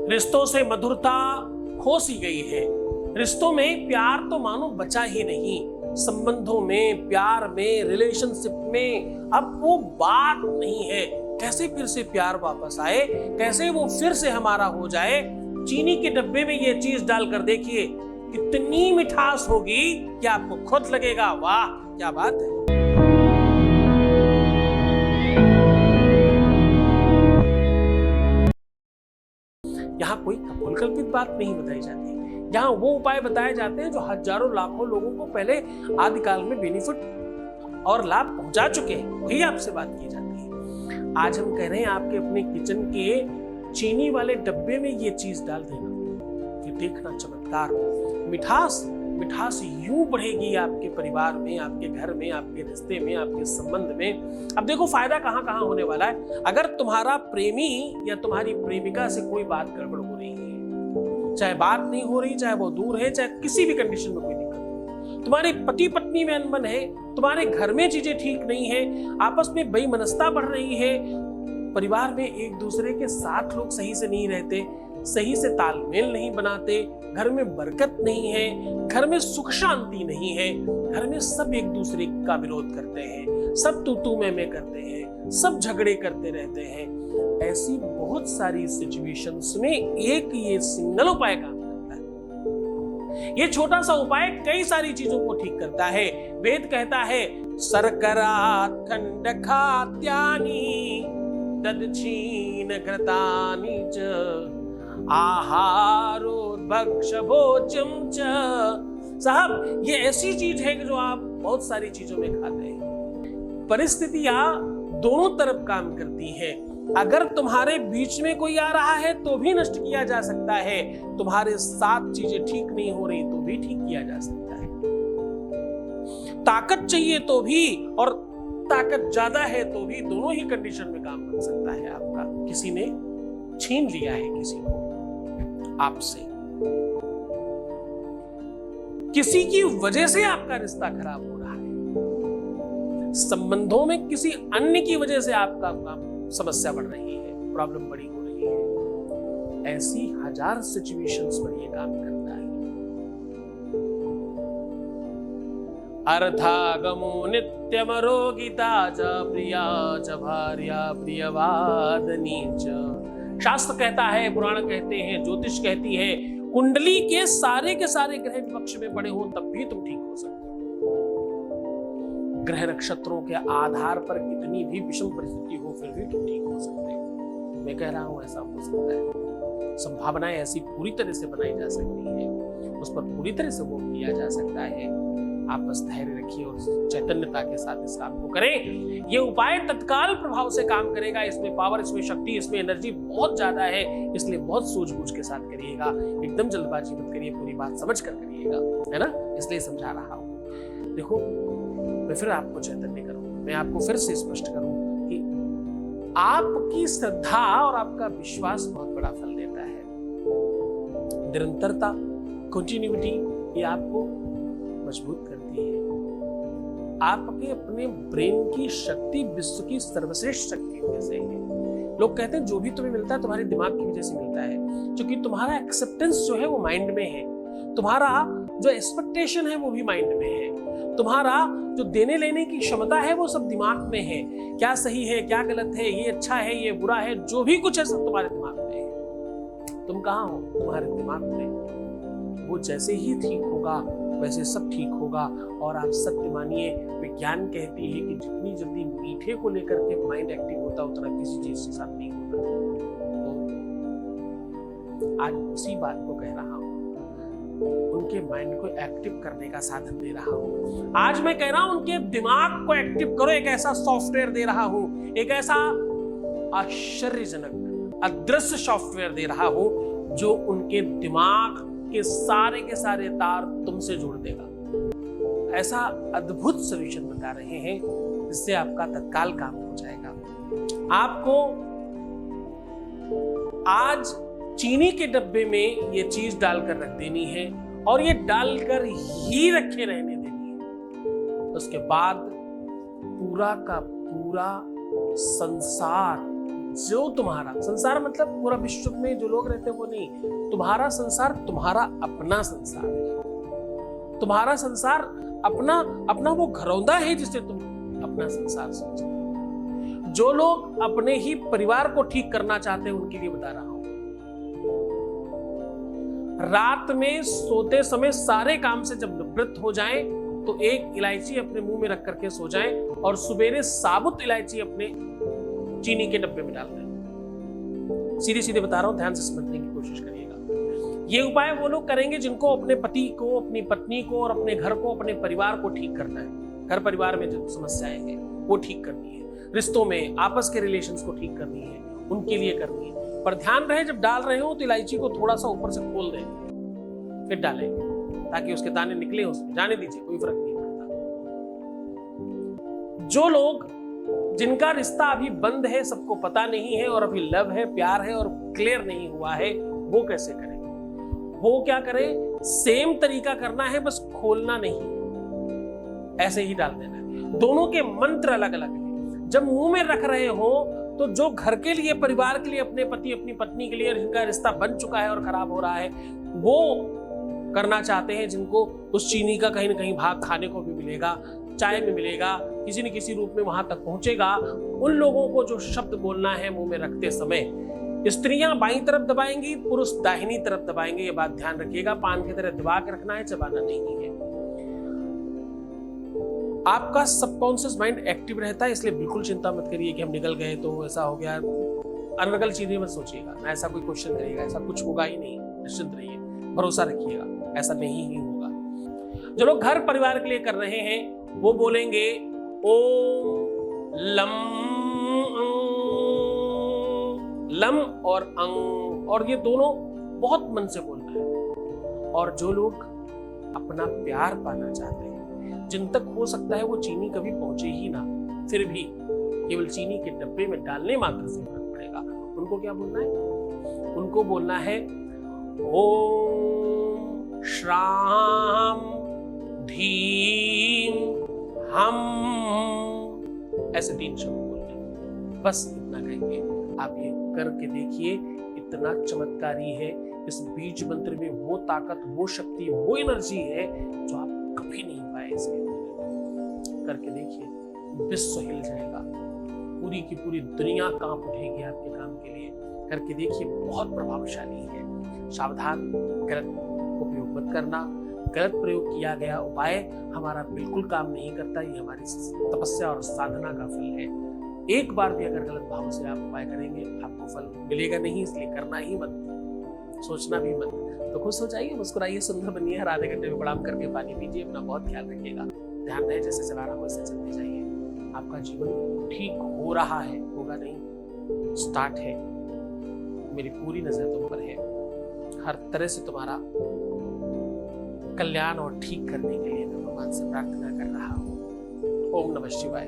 रिश्तों से मधुरता खो सी गई है। रिश्तों में प्यार तो मानो बचा ही नहीं। संबंधों में, प्यार में, रिलेशनशिप में अब वो बात नहीं है। कैसे फिर से प्यार वापस आए, कैसे वो फिर से हमारा हो जाए। चीनी के डब्बे में ये चीज डालकर देखिए, कितनी मिठास होगी कि आपको खुद लगेगा वाह क्या बात है। यहाँ कोई कल्पित बात नहीं बताई जाती। यहाँ वो उपाय बताए जाते हैं जो हजारों लाखों लोगों को पहले आदिकाल में बेनिफिट और लाभ पहुंचा चुके हैं, वही आपसे बात की जाती है। आज हम कह रहे हैं आपके अपने किचन के चीनी वाले डब्बे में ये चीज डाल देना, फिर देखना चमत्कार। मिठास मिठास यूं बढ़ेगी आपके परिवार में, आपके घर में, आपके रिश्ते में, आपके संबंध में। अब देखो फायदा कहां कहां होने वाला है। अगर तुम्हारा प्रेमी या तुम्हारी प्रेमिका से कोई बात गड़बड़ हो रही है, चाहे बात नहीं हो रही, चाहे वो दूर है, चाहे किसी भी कंडीशन में कोई दिक्कत है, तुम्हारे पति पत्नी में अनबन है, तुम्हारे घर में चीजें ठीक नहीं है, आपस में बेमनस्ता बढ़ रही है, परिवार में एक दूसरे के साथ लोग सही से नहीं रहते, सही से तालमेल नहीं बनाते, घर में बरकत नहीं है, घर में सुख शांति नहीं है, घर में सब एक दूसरे का विरोध करते हैं, सब तू मैं करते हैं, सब झगड़े करते रहते हैं। ऐसी बहुत सारी सिचुएशंस में एक ये सिंगल उपाय काम करता है। ये छोटा सा उपाय कई सारी चीजों को ठीक करता है। वेद कहता है शर्करा खंड खाद्यानि तदक्षीण घृतानि च आहारो भक्ष भोजम च। साहब ये ऐसी चीज है कि जो आप बहुत सारी चीजों में खाते हैं। परिस्थितियां दोनों तरफ काम करती हैं। अगर तुम्हारे बीच में कोई आ रहा है तो भी नष्ट किया जा सकता है, तुम्हारे साथ चीजें ठीक नहीं हो रही तो भी ठीक किया जा सकता है। ताकत चाहिए तो भी और ताकत ज्यादा है तो भी, दोनों ही कंडीशन में काम कर सकता है आपका। किसी ने छीन लिया है किसी को आपसे, किसी की वजह से आपका रिश्ता खराब हो रहा है, संबंधों में किसी अन्य की वजह से आपका समस्या बढ़ रही है, प्रॉब्लम बड़ी हो रही है। ऐसी हजार सिचुएशंस पर यह काम करता है। अर्थागमो नित्यमरोगिता च प्रिया च भार्या प्रियवादनी च। शास्त्र कहता है, पुराण कहते हैं, ज्योतिष कहती है, कुंडली के सारे ग्रह विपक्ष में पड़े हो तब भी तुम ठीक हो सकते हो। ग्रह नक्षत्रों के आधार पर कितनी भी विषम परिस्थिति हो फिर भी तुम ठीक हो सकते हो। मैं कह रहा हूं ऐसा हो सकता है। संभावनाएं ऐसी पूरी तरह से बनाई जा सकती है, उस पर पूरी तरह से वो किया जा सकता है। आप बस धैर्य रखिए और चैतन्यता के साथ इस काम को करें। ये उपाय तत्काल प्रभाव से काम करेगा। इसमें पावर, इसमें शक्ति, इसमें एनर्जी बहुत ज्यादा है, इसलिए बहुत सूझबूझ के साथ करिएगा। एकदम जल्दबाजी मत करिए, पूरी बात समझ कर करिएगा, है ना। इसलिए समझा रहा हूं। देखो मैं फिर आपको चैतन्य करूं, मैं आपको फिर से स्पष्ट करूं कि आपकी श्रद्धा और आपका विश्वास बहुत बड़ा फल देता है। निरंतरता, कंटिन्यूटी, ये आपको मजबूत करती है। आपके अपने ब्रेन की शक्ति विश्व की सर्वश्रेष्ठ शक्ति में से है। लोग कहते हैं जो भी तुम्हें मिलता है तुम्हारे दिमाग की वजह से मिलता है, क्योंकि तुम्हारा एक्सेप्टेंस जो है वो माइंड में है, तुम्हारा जो एक्सपेक्टेशन है वो भी माइंड में है, तुम्हारा जो देने लेने की क्षमता है वो सब दिमाग में है। क्या सही है, क्या गलत है, ये अच्छा है, ये बुरा है, जो भी कुछ है सब तुम्हारे दिमाग में है। तुम कहाँ हो? तुम्हारे दिमाग में। वो जैसे ही ठीक होगा वैसे सब ठीक होगा। और आप सत्य मानिए, विज्ञान कहती है कि जितनी जल्दी मीठे को लेकर के माइंड एक्टिव होता उतना किसी चीज के साथ नहीं होता। तो आज उसी बात को कह रहा हूं, उनके माइंड को एक्टिव करने का साधन दे रहा हूं। आज मैं कह रहा हूं उनके दिमाग को एक्टिव करो। एक ऐसा सॉफ्टवेयर दे रहा हूं, एक ऐसा आश्चर्यजनक अदृश्य सॉफ्टवेयर दे रहा हूं जो उनके दिमाग के सारे तार तुमसे जोड़ देगा। ऐसा अद्भुत सॉल्यूशन बता रहे हैं जिससे आपका तत्काल काम हो जाएगा। आपको आज चीनी के डब्बे में ये चीज डालकर रख देनी है और ये डालकर ही रखे रहने देनी है। उसके बाद पूरा का पूरा संसार जो तुम्हारा संसार मतलब पूरा विश्व में जो लोग रहते हैं वो नहीं, तुम्हारा संसार तुम्हारा अपना संसार है। तुम्हारा संसार अपना अपना वो घरौंदा है जिसे तुम अपना संसार समझते हो। जो लोग अपने ही परिवार को ठीक करना चाहते हैं उनके लिए बता रहा हूं, रात में सोते समय सारे काम से जब निवृत्त हो जाएं तो एक इलायची अपने मुंह में रख करके सो जाएं और सवेरे साबुत इलायची अपने चीनी के डब्बे में डाल दें। सीधे सीधे बता रहा हूं, ध्यान से समझने की कोशिश करिएगा। ये उपाय वो लोग करेंगे जिनको अपने पति को, अपनी पत्नी को और अपने घर को, अपने परिवार को ठीक करना है। घर परिवार में जो समस्याएं हैं वो ठीक करनी है, रिश्तों में आपस के रिलेशंस को ठीक करनी है, उनके लिए करनी है। पर ध्यान रहे जब डाल रहे हो तो इलायची को थोड़ा सा ऊपर से खोल दें, फिर डालें ताकि उसके दाने निकले, उसमें जाने दीजिए, कोई फर्क नहीं पड़ता। जो लोग जिनका रिश्ता अभी बंद है, सबको पता नहीं है और अभी लव है, प्यार है और क्लियर नहीं हुआ है, वो कैसे करें? वो क्या करें? सेम तरीका करना है, बस खोलना नहीं, ऐसे ही डाल देना है। दोनों के मंत्र अलग अलग हैं। जब मुंह में रख रहे हो तो जो घर के लिए, परिवार के लिए, अपने पति अपनी पत्नी के लिए जिनका रिश्ता बन चुका है और खराब हो रहा है, वो करना चाहते हैं, जिनको उस चीनी का कहीं ना कहीं भाग खाने को भी मिलेगा, चाय में मिलेगा, किसी न किसी रूप में वहां तक पहुंचेगा, उन लोगों को जो शब्द बोलना है मुंह में रखते समय, स्त्रियां बाईं तरफ दबाएंगी, पुरुष दाहिनी तरफ दबाएंगे। ये बात ध्यान रखिएगा, पान की तरह दबा के रखना है, चबाना नहीं है। आपका सबकॉन्शियस माइंड एक्टिव रहता है, इसलिए बिल्कुल चिंता मत करिए कि हम निकल गए तो ऐसा हो गया, अनर्गल चीजें मत सोचिएगा, ना ऐसा कोई क्वेश्चन करिएगा, ऐसा कुछ होगा ही नहीं। निश्चिंत रहिए, भरोसा रखिएगा, ऐसा नहीं ही होगा। जो लोग घर परिवार के लिए कर रहे हैं वो बोलेंगे ओम लम, लम और अंग, और ये दोनों बहुत मन से बोलना है। और जो लोग अपना प्यार पाना चाहते हैं, जिन तक हो सकता है वो चीनी कभी पहुंचे ही ना, फिर भी केवल चीनी के डब्बे में डालने मात्र से फर्क पड़ेगा, उनको क्या बोलना है? उनको बोलना है ओम श्राम धीम हम, ऐसे 3 शब्द बोलने, बस इतना कहेंगे। आप ये करके देखिए, इतना चमत्कारी है। इस बीज मंत्र में वो ताकत, वो शक्ति, वो एनर्जी है जो आप कभी नहीं पाए इसके अंदर। करके देखिए, विश्व हिल जाएगा, पूरी की पूरी दुनिया कांप उठेगी आपके काम के लिए। करके देखिए, बहुत प्रभावशाली है। सावधान, गलत उपयोग मत करना। गलत प्रयोग किया गया उपाय हमारा बिल्कुल काम नहीं करता, ये हमारी तपस्या और साधना का फल है। एक बार भी अगर गलत भाव से आप उपाय करेंगे, आपको फल मिलेगा नहीं, इसलिए करना ही मत, सोचना भी मत। तो खुश हो जाइए, मुस्कुराइए, सुंदर बनिए, हर आधे घंटे में प्रणाम करके पानी पीजिए, अपना बहुत ख्याल रखिएगा। ध्यान रहे, जैसे चला रहा हूं वैसे चलते जाइए। आपका जीवन ठीक हो रहा है, होगा नहीं, स्टार्ट है। मेरी पूरी नजर तुम पर है, हर तरह से तुम्हारा कल्याण और ठीक करने के लिए मैं भगवान से प्रार्थना कर रहा हूं। ओम नमः शिवाय।